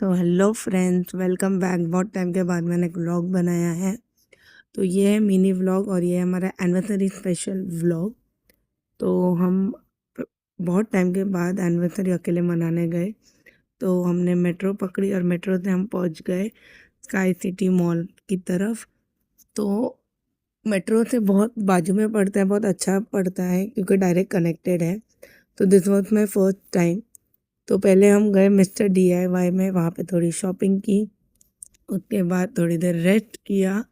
तो hello friends, welcome back. बहुत time के बाद मैंने एक व्लॉग बनाया है। तो ये है मिनी व्लॉग और ये है हमारा एनिवर्सरी स्पेशल व्लॉग। तो हम प- बहुत टाइम के बाद एनिवर्सरी अकेले मनाने गए। तो हमने मेट्रो पकड़ी और मेट्रो से हम पहुंच गए स्काई सिटी मॉल की तरफ। तो मेट्रो से बहुत बाजू में पड़ता है, बहुत अच्छा पड़ता है क्योंकि डायरेक्ट कनेक्टेड है। तो this was my first time. तो पहले हम गए मिस्टर DIY में, वहाँ पे थोड़ी शॉपिंग की। उसके बाद थोड़ी देर रेस्ट किया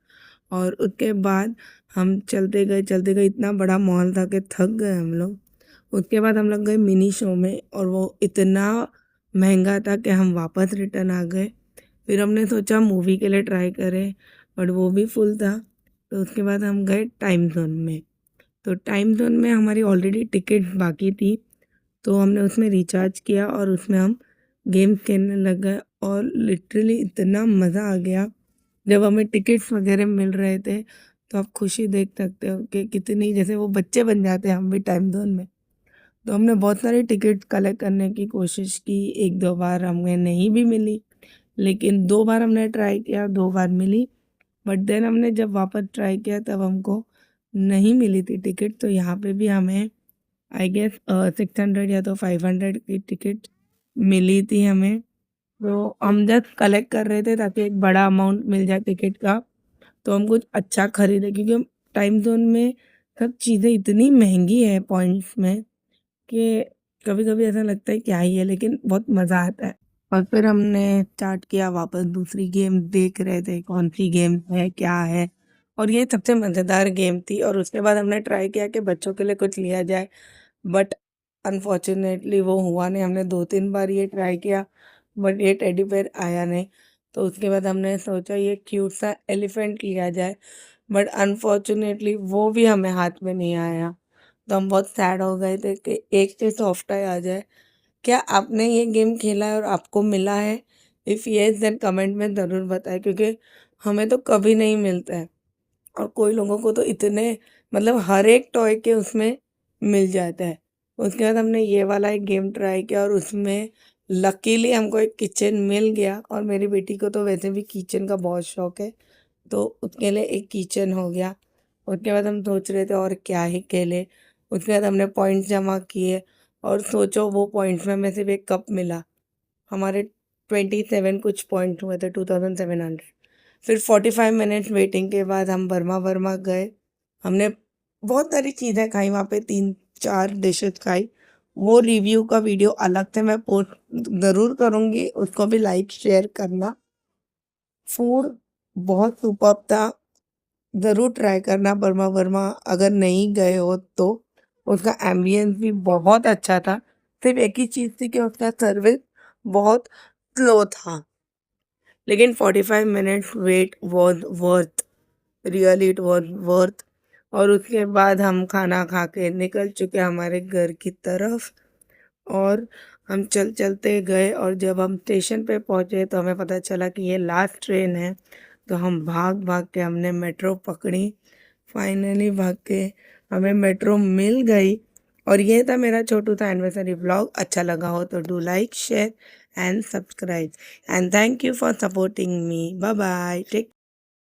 और उसके बाद हम चलते गए, इतना बड़ा मॉल था कि थक गए हम लोग। उसके बाद हम लोग गए मिनी शो में और वो इतना महंगा था कि हम वापस रिटर्न आ गए। फिर हमने सोचा मूवी के लिए ट्राई करें, बट वो भी फुल था। तो उसके बाद हम गए टाइम जोन में। तो टाइम जोन में हमारी ऑलरेडी टिकट बाकी थी, तो हमने उसमें रिचार्ज किया और उसमें हम गेम्स खेलने लग गए। और लिटरली इतना मज़ा आ गया जब हमें टिकट्स वगैरह मिल रहे थे। तो आप खुशी देख सकते हो कि कितनी, जैसे वो बच्चे बन जाते हैं हम भी टाइम जोन में। तो हमने बहुत सारी टिकट कलेक्ट करने की कोशिश की। एक दो बार हमें नहीं भी मिली, लेकिन दो बार हमने ट्राई किया, दो बार मिली। बट देन हमने जब वापस ट्राई किया तब हमको नहीं मिली थी टिकट। तो यहाँ पे भी हमें आई गेस 600 या तो 500 की टिकट मिली थी हमें। तो हम जस्ट कलेक्ट कर रहे थे ताकि एक बड़ा अमाउंट मिल जाए टिकट का, तो हम कुछ अच्छा खरीदे क्योंकि टाइम जोन में सब चीज़ें इतनी महंगी है पॉइंट्स में कि कभी कभी ऐसा लगता है क्या ही है, लेकिन बहुत मज़ा आता है। और फिर हमने स्टार्ट किया वापस दूसरी गेम, देख रहे थे कौन सी गेम है क्या है। और ये सबसे मज़ेदार गेम थी। और उसके बाद हमने ट्राई किया कि बच्चों के लिए कुछ लिया जाए, बट अनफॉर्चुनेटली वो हुआ नहीं। हमने दो तीन बार ये ट्राई किया बट ये टेडी बेयर आया नहीं। तो उसके बाद हमने सोचा ये क्यूट सा एलिफेंट लिया जाए, बट अनफॉर्चुनेटली वो भी हमें हाथ में नहीं आया। तो हम बहुत सैड हो गए थे कि एक से सॉफ्ट आ जाए। क्या आपने ये गेम खेला है और आपको मिला है? इफ़ यस देन कमेंट में ज़रूर बताएं, क्योंकि हमें तो कभी नहीं मिलता है। और कोई लोगों को तो इतने, मतलब हर एक टॉय के उसमें मिल जाता है। उसके बाद हमने ये वाला एक गेम ट्राई किया और उसमें लकीली हमको एक किचन मिल गया। और मेरी बेटी को तो वैसे भी किचन का बहुत शौक है, तो उसके लिए एक किचन हो गया। उसके बाद हम सोच रहे थे और क्या ही खेले। उसके बाद हमने पॉइंट्स जमा किए और सोचो वो पॉइंट्स में हमें सिर्फ एक कप मिला। हमारे 27 कुछ पॉइंट हुए थे, 2700। फिर 45 मिनट्स वेटिंग के बाद हम वर्मा वर्मा गए। हमने बहुत सारी चीज़ें खाई वहाँ पे, तीन चार डिशेस खाई। वो रिव्यू का वीडियो अलग से मैं पोस्ट ज़रूर करूँगी, उसको भी लाइक शेयर करना। फूड बहुत सुपर्ब था, ज़रूर ट्राई करना वर्मा वर्मा अगर नहीं गए हो तो। उसका एम्बियंस भी बहुत अच्छा था। सिर्फ एक ही चीज़ थी कि उसका सर्विस बहुत स्लो था, लेकिन 45 minutes wait was worth, really it was worth. और उसके बाद हम खाना खा के निकल चुके हमारे घर की तरफ। और हम चलते गए और जब हम स्टेशन पे पहुंचे तो हमें पता चला कि ये लास्ट ट्रेन है। तो हम भाग भाग के हमने मेट्रो पकड़ी। फाइनली भाग के हमें मेट्रो मिल गई। और ये था मेरा छोटू सा एनिवर्सरी व्लॉग। अच्छा लगा हो तो do like share and subscribe, and thank you for supporting me. Bye bye, take